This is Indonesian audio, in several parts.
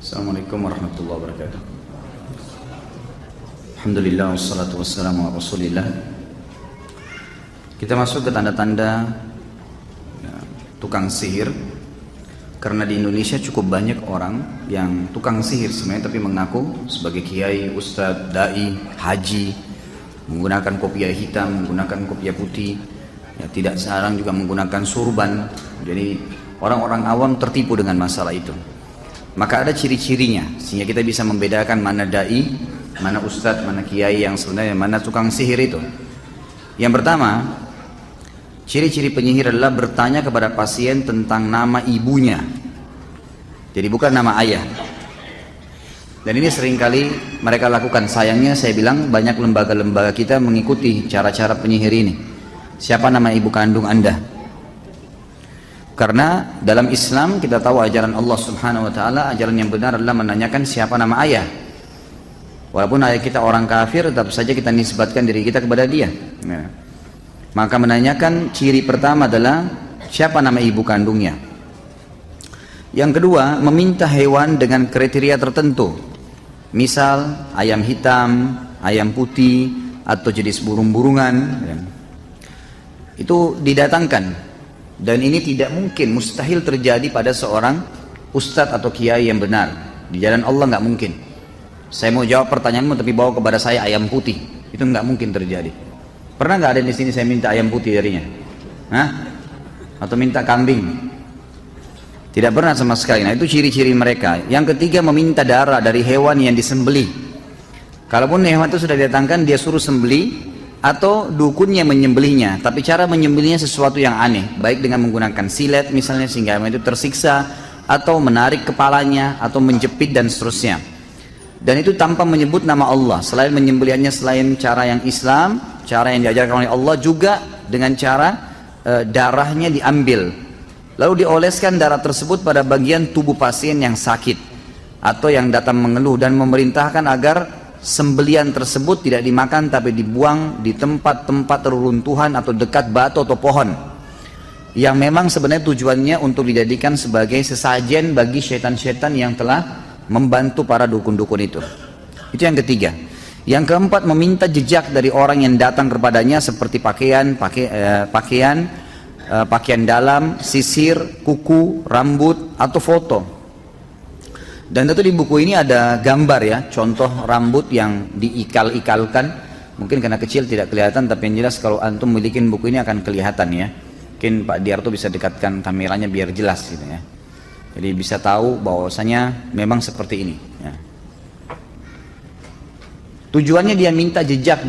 Assalamualaikum warahmatullahi wabarakatuh. Alhamdulillah wassalatu wassalamu ala Rasulillah. Kita masuk ke tanda-tanda tukang sihir. Karena di Indonesia cukup banyak orang yang tukang sihir sebenarnya, tapi mengaku sebagai kiai, ustadz, dai, haji, menggunakan kopiah hitam, menggunakan kopiah putih, ya, tidak jarang juga menggunakan surban. Jadi orang-orang awam tertipu dengan masalah itu. Maka ada ciri-cirinya sehingga kita bisa membedakan mana dai, mana ustadz, mana kiai yang sebenarnya, mana tukang sihir itu. Yang pertama, ciri-ciri penyihir adalah bertanya kepada pasien tentang nama ibunya. Jadi bukan nama ayah. Dan ini seringkali mereka lakukan. Sayangnya saya bilang banyak lembaga-lembaga kita mengikuti cara-cara penyihir ini. Siapa nama ibu kandung Anda? Karena dalam Islam kita tahu ajaran Allah Subhanahu wa taala, ajaran yang benar adalah menanyakan siapa nama ayah. Walaupun ayah kita orang kafir, tetap saja kita nisbatkan diri kita kepada dia. Ya. Maka menanyakan ciri pertama adalah siapa nama ibu kandungnya. Yang kedua, meminta hewan dengan kriteria tertentu. Misal ayam hitam, ayam putih, atau jenis burung-burungan. Ya. Itu didatangkan. Dan ini tidak mungkin, mustahil terjadi pada seorang ustadz atau kiai yang benar. Di jalan Allah nggak mungkin. Saya mau jawab pertanyaanmu tapi bawa kepada saya ayam putih. Itu nggak mungkin terjadi. Pernah nggak ada di sini saya minta ayam putih darinya? Hah? Atau minta kambing? Tidak pernah sama sekali. Nah itu ciri-ciri mereka. Yang ketiga, meminta darah dari hewan yang disembelih. Kalaupun hewan itu sudah didatangkan, dia suruh sembelih atau dukunnya menyembelihnya, tapi cara menyembelihnya sesuatu yang aneh, baik dengan menggunakan silet misalnya sehingga hewan itu tersiksa, atau menarik kepalanya, atau menjepit dan seterusnya. Dan itu tanpa menyebut nama Allah. Selain menyembelihnya, selain cara yang Islam, cara yang diajarkan oleh Allah, juga dengan cara darahnya diambil, lalu dioleskan darah tersebut pada bagian tubuh pasien yang sakit atau yang datang mengeluh, dan memerintahkan agar sembelian tersebut tidak dimakan tapi dibuang di tempat-tempat reruntuhan atau dekat batu atau pohon, yang memang sebenarnya tujuannya untuk dijadikan sebagai sesajen bagi syaitan-syaitan yang telah membantu para dukun-dukun itu. Itu yang ketiga. Yang keempat, meminta jejak dari orang yang datang kepadanya seperti pakaian dalam, sisir, kuku, rambut, atau foto. Dan tentu di buku ini ada gambar ya, contoh rambut yang diikal-ikalkan. Mungkin karena kecil tidak kelihatan, tapi yang jelas kalau antum memiliki buku ini akan kelihatan ya. Mungkin Pak Diarto bisa dekatkan kameranya biar jelas gitu ya. Jadi bisa tahu bahwasanya memang seperti ini ya. Tujuannya dia minta jejak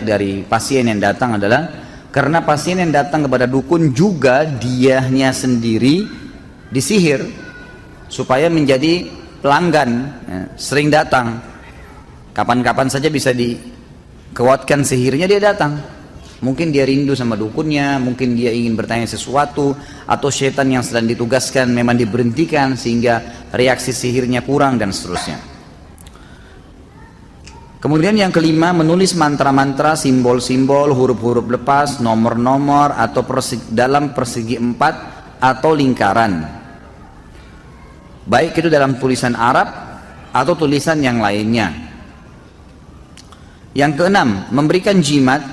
dari pasien yang datang adalah karena pasien yang datang kepada dukun juga dianya sendiri disihir supaya menjadi pelanggan ya, sering datang, kapan-kapan saja bisa dikuatkan sihirnya, dia datang. Mungkin dia rindu sama dukunnya, mungkin dia ingin bertanya sesuatu, atau syaitan yang sedang ditugaskan memang diberhentikan sehingga reaksi sihirnya kurang dan seterusnya. Kemudian yang kelima, menulis mantra-mantra, simbol-simbol, huruf-huruf lepas, nomor-nomor atau dalam persegi empat atau lingkaran, baik itu dalam tulisan Arab atau tulisan yang lainnya. Yang keenam, memberikan jimat,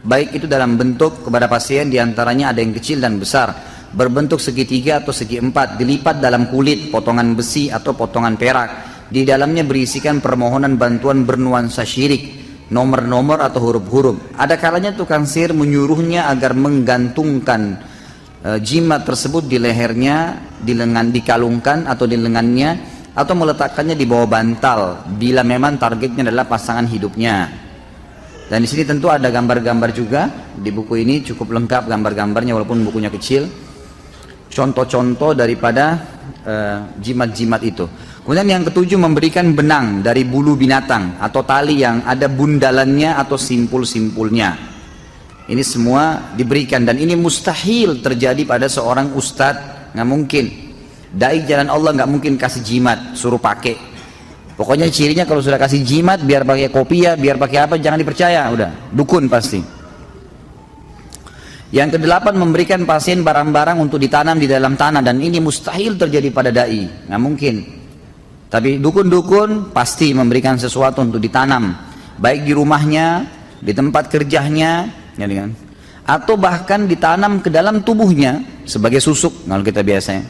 baik itu dalam bentuk kepada pasien, diantaranya ada yang kecil dan besar, berbentuk segitiga atau segi empat, dilipat dalam kulit, potongan besi atau potongan perak. Di dalamnya berisikan permohonan bantuan bernuansa syirik, nomor-nomor atau huruf-huruf. Ada kalanya tukang sihir menyuruhnya agar menggantungkan jimat tersebut di lehernya, di lengan, dikalungkan atau di lengannya, atau meletakkannya di bawah bantal bila memang targetnya adalah pasangan hidupnya. Dan di sini tentu ada gambar-gambar juga. Di buku ini cukup lengkap gambar-gambarnya walaupun bukunya kecil. Contoh-contoh daripada jimat-jimat itu. Kemudian yang ketujuh, memberikan benang dari bulu binatang atau tali yang ada bundalannya atau simpul-simpulnya. Ini semua diberikan, dan ini mustahil terjadi pada seorang ustadz, nggak mungkin. Dai jalan Allah nggak mungkin kasih jimat, suruh pakai. Pokoknya cirinya kalau sudah kasih jimat, biar pakai kopiah, biar pakai apa, jangan dipercaya, udah dukun pasti. Yang kedelapan, memberikan pasien barang-barang untuk ditanam di dalam tanah, dan ini mustahil terjadi pada dai, nggak mungkin. Tapi dukun-dukun pasti memberikan sesuatu untuk ditanam, baik di rumahnya, di tempat kerjanya, ya kan? Atau bahkan ditanam ke dalam tubuhnya sebagai susuk kalau kita biasanya.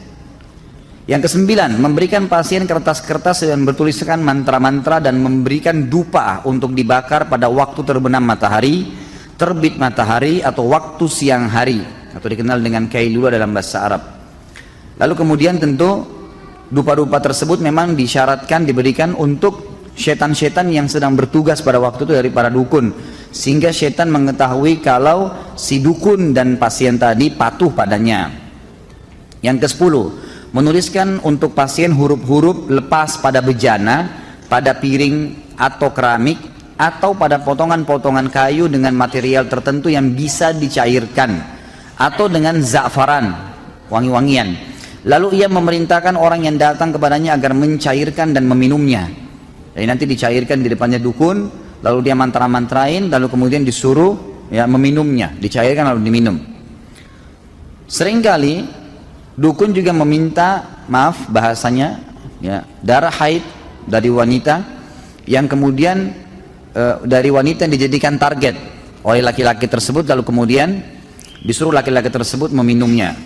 Yang kesembilan, memberikan pasien kertas-kertas yang bertuliskan mantra-mantra dan memberikan dupa untuk dibakar pada waktu terbenam matahari, terbit matahari, atau waktu siang hari, atau dikenal dengan kailula dalam bahasa Arab. Lalu kemudian tentu dupa-dupa tersebut memang disyaratkan diberikan untuk setan-setan yang sedang bertugas pada waktu itu dari para dukun, sehingga setan mengetahui kalau si dukun dan pasien tadi patuh padanya. Yang ke-10, menuliskan untuk pasien huruf-huruf lepas pada bejana, pada piring atau keramik, atau pada potongan-potongan kayu dengan material tertentu yang bisa dicairkan, atau dengan za'faran, wangi-wangian. Lalu ia memerintahkan orang yang datang kepadanya agar mencairkan dan meminumnya. Jadi nanti dicairkan di depannya dukun, lalu dia mantra-mantrain, lalu kemudian disuruh ya meminumnya, dicairkan lalu diminum. Seringkali dukun juga meminta, maaf bahasanya, ya, darah haid dari wanita yang kemudian dari wanita yang dijadikan target oleh laki-laki tersebut, lalu kemudian disuruh laki-laki tersebut meminumnya.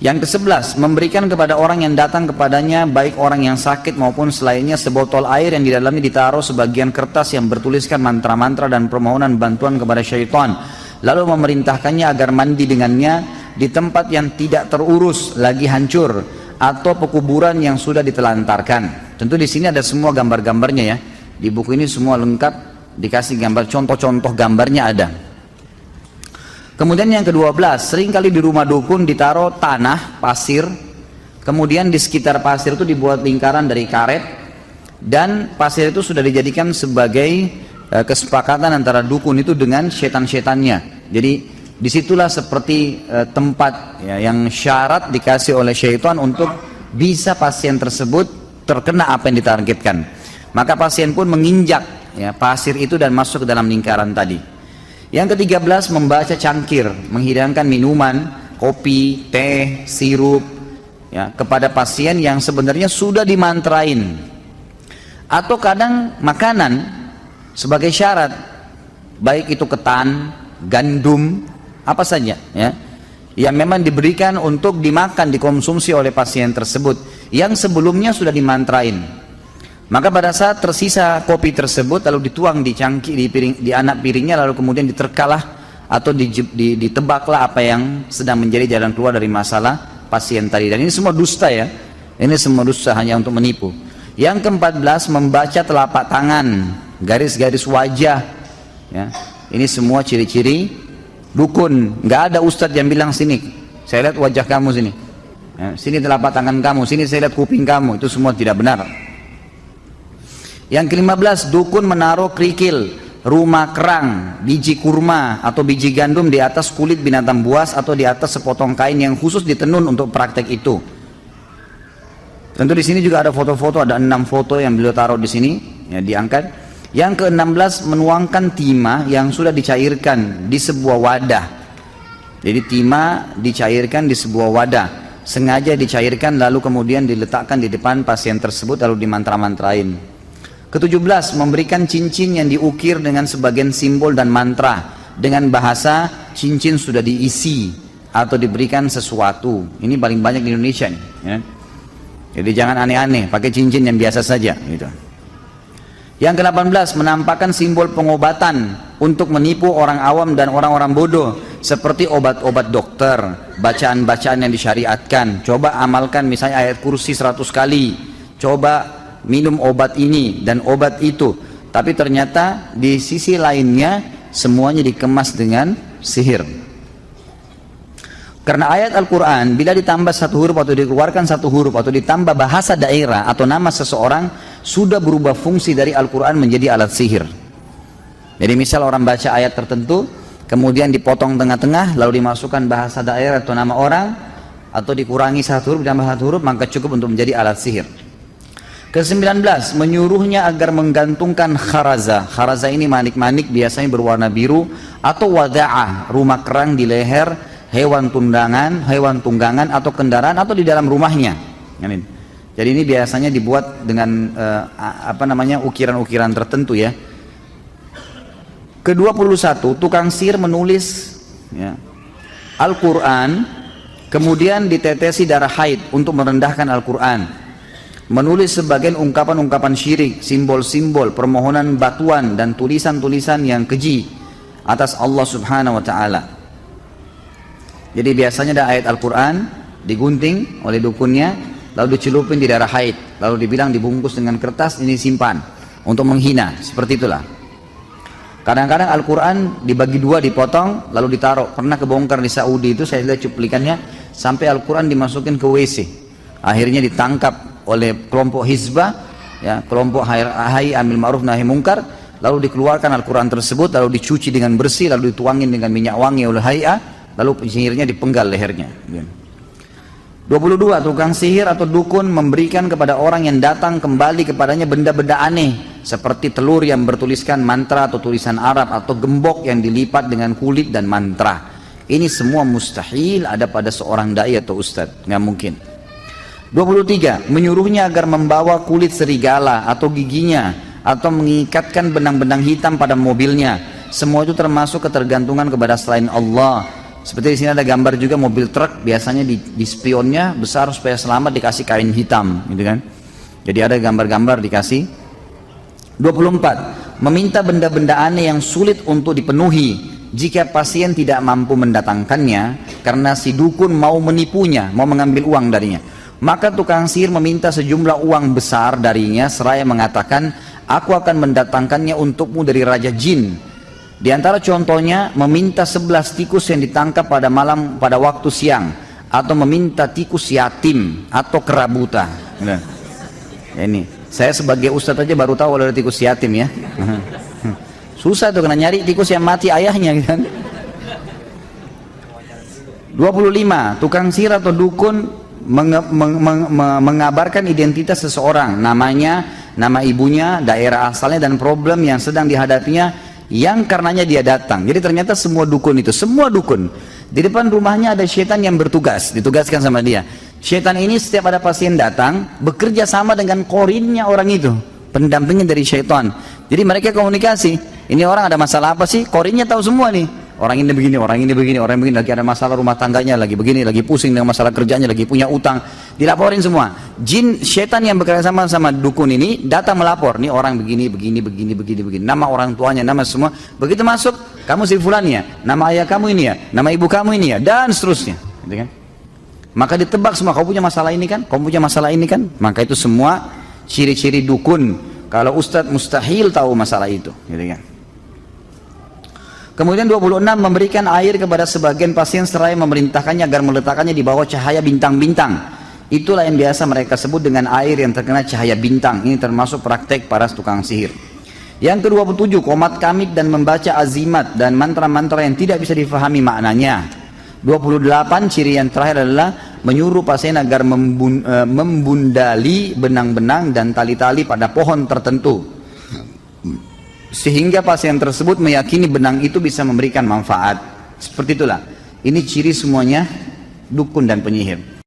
Yang ke-11, memberikan kepada orang yang datang kepadanya, baik orang yang sakit maupun selainnya, sebotol air yang di dalamnya ditaruh sebagian kertas yang bertuliskan mantra-mantra dan permohonan bantuan kepada syaitan, lalu memerintahkannya agar mandi dengannya di tempat yang tidak terurus lagi hancur, atau pekuburan yang sudah ditelantarkan. Tentu di sini ada semua gambar-gambarnya ya. Di buku ini semua lengkap, dikasih gambar, contoh-contoh gambarnya ada. Kemudian yang ke-12, seringkali di rumah dukun ditaruh tanah, pasir, kemudian di sekitar pasir itu dibuat lingkaran dari karet, dan pasir itu sudah dijadikan sebagai kesepakatan antara dukun itu dengan setan-setannya. Jadi disitulah seperti tempat ya, yang syarat dikasih oleh syaitan untuk bisa pasien tersebut terkena apa yang ditargetkan. Maka pasien pun menginjak ya, pasir itu dan masuk ke dalam lingkaran tadi. Yang ke-13, membaca cangkir, menghidangkan minuman, kopi, teh, sirup ya, kepada pasien yang sebenarnya sudah dimantrain. Atau kadang makanan sebagai syarat, baik itu ketan, gandum, apa saja ya, yang memang diberikan untuk dimakan, dikonsumsi oleh pasien tersebut yang sebelumnya sudah dimantrain. Maka pada saat tersisa kopi tersebut lalu dituang di cangkir, di piring, di anak piringnya, lalu kemudian diterkalah atau ditebaklah apa yang sedang menjadi jalan keluar dari masalah pasien tadi. Dan ini semua dusta ya, ini semua dusta hanya untuk menipu. Yang ke-14, membaca telapak tangan, garis-garis wajah ya. Ini semua ciri-ciri dukun. Nggak ada ustadz yang bilang sini saya lihat wajah kamu, sini ya, sini telapak tangan kamu, sini saya lihat kuping kamu. Itu semua tidak benar. Yang ke-15, dukun menaruh kerikil, rumah kerang, biji kurma atau biji gandum di atas kulit binatang buas atau di atas sepotong kain yang khusus ditenun untuk praktek itu. Tentu di sini juga ada foto-foto, ada 6 foto yang beliau taruh di sini, ya, diangkat. Yang ke-16, menuangkan timah yang sudah dicairkan di sebuah wadah. Jadi timah dicairkan di sebuah wadah, sengaja dicairkan lalu kemudian diletakkan di depan pasien tersebut lalu dimantra-mantrain. Ke-17, memberikan cincin yang diukir dengan sebagian simbol dan mantra dengan bahasa cincin sudah diisi atau diberikan sesuatu. Ini paling banyak di Indonesia nih, ya. Jadi jangan aneh-aneh, pakai cincin yang biasa saja gitu. Yang ke-18, menampakkan simbol pengobatan untuk menipu orang awam dan orang-orang bodoh, seperti obat-obat dokter, bacaan-bacaan yang disyariatkan. Coba amalkan misalnya ayat kursi 100 kali, coba minum obat ini dan obat itu, tapi ternyata di sisi lainnya semuanya dikemas dengan sihir. Karena ayat Al-Quran bila ditambah satu huruf atau dikeluarkan satu huruf atau ditambah bahasa daerah atau nama seseorang, sudah berubah fungsi dari Al-Quran menjadi alat sihir. Jadi misal orang baca ayat tertentu kemudian dipotong tengah-tengah lalu dimasukkan bahasa daerah atau nama orang, atau dikurangi satu huruf ditambah satu huruf, maka cukup untuk menjadi alat sihir. Ke-19, menyuruhnya agar menggantungkan kharaza. Kharaza ini manik-manik biasanya berwarna biru, atau wada'ah, rumah kerang di leher hewan tunggangan atau kendaraan atau di dalam rumahnya. Jadi ini biasanya dibuat dengan ukiran-ukiran tertentu ya. Ke-21, tukang sihir menulis ya, Al-Quran, kemudian ditetesi darah haid untuk merendahkan Al-Quran. Menulis sebagian ungkapan-ungkapan syirik, simbol-simbol, permohonan batuan dan tulisan-tulisan yang keji atas Allah Subhanahu wa Ta'ala. Jadi biasanya ada ayat Al-Quran digunting oleh dukunnya, lalu dicelupin di darah haid, lalu dibilang dibungkus dengan kertas, ini simpan untuk menghina, seperti itulah. Kadang-kadang Al-Quran dibagi dua, dipotong, lalu ditaruh. Pernah kebongkar di Saudi itu, saya lihat cuplikannya, sampai Al-Quran dimasukin ke WC. Akhirnya ditangkap oleh kelompok Hizbah, ya, kelompok Hayy Amil Ma'ruf Nahi Mungkar, lalu dikeluarkan Al-Quran tersebut, lalu dicuci dengan bersih, lalu dituangin dengan minyak wangi oleh Hayy, lalu sihirnya dipenggal lehernya. 22, tukang sihir atau dukun memberikan kepada orang yang datang kembali kepadanya benda-benda aneh, seperti telur yang bertuliskan mantra atau tulisan Arab, atau gembok yang dilipat dengan kulit dan mantra. Ini semua mustahil ada pada seorang dai atau ustadz, nggak mungkin. 23, menyuruhnya agar membawa kulit serigala atau giginya, atau mengikatkan benang-benang hitam pada mobilnya. Semua itu termasuk ketergantungan kepada selain Allah. Seperti di sini ada gambar juga mobil truk, biasanya di spionnya besar supaya selamat dikasih kain hitam, gitu kan? Jadi ada gambar-gambar dikasih. 24, meminta benda-benda aneh yang sulit untuk dipenuhi jika pasien tidak mampu mendatangkannya karena si dukun mau menipunya, mau mengambil uang darinya. Maka tukang sihir meminta sejumlah uang besar darinya seraya mengatakan, aku akan mendatangkannya untukmu dari Raja Jin. Di antara contohnya, meminta 11 tikus yang ditangkap pada malam pada waktu siang, atau meminta tikus yatim atau kerabuta. Nah, ini saya sebagai ustadz aja baru tahu ada tikus yatim ya. Susah tuh, kena nyari tikus yang mati ayahnya kan. 25, tukang sihir atau dukun mengabarkan identitas seseorang, namanya, nama ibunya, daerah asalnya, dan problem yang sedang dihadapinya yang karenanya dia datang. Jadi ternyata semua dukun itu, semua dukun, di depan rumahnya ada syaitan yang ditugaskan sama dia. Syaitan ini setiap ada pasien datang, bekerja sama dengan korinnya orang itu, pendampingnya dari syaitan. Jadi mereka komunikasi, ini orang ada masalah apa sih, korinnya tahu semua nih. Orang ini begini, orang ini begini, orang begini, lagi ada masalah rumah tangganya, lagi begini, lagi pusing dengan masalah kerjanya, lagi punya utang, dilaporin semua. Jin, setan yang bekerja sama dukun ini datang melapor, nih orang begini, nama orang tuanya, nama semua. Begitu masuk, kamu si fulan ya, nama ayah kamu ini ya, nama ibu kamu ini ya, dan seterusnya, gitu kan? Maka ditebak semua, kamu punya masalah ini kan, kamu punya masalah ini kan. Maka itu semua ciri-ciri dukun. Kalau ustadz mustahil tahu masalah itu, gitu kan? Kemudian 26, memberikan air kepada sebagian pasien seraya memerintahkannya agar meletakkannya di bawah cahaya bintang-bintang. Itulah yang biasa mereka sebut dengan air yang terkena cahaya bintang. Ini termasuk praktek para tukang sihir. Yang ke-27, qomat kamit dan membaca azimat dan mantra-mantra yang tidak bisa difahami maknanya. 28, ciri yang terakhir adalah menyuruh pasien agar membundali benang-benang dan tali-tali pada pohon tertentu, sehingga pasien tersebut meyakini benang itu bisa memberikan manfaat. Seperti itulah, ini ciri semuanya dukun dan penyihir.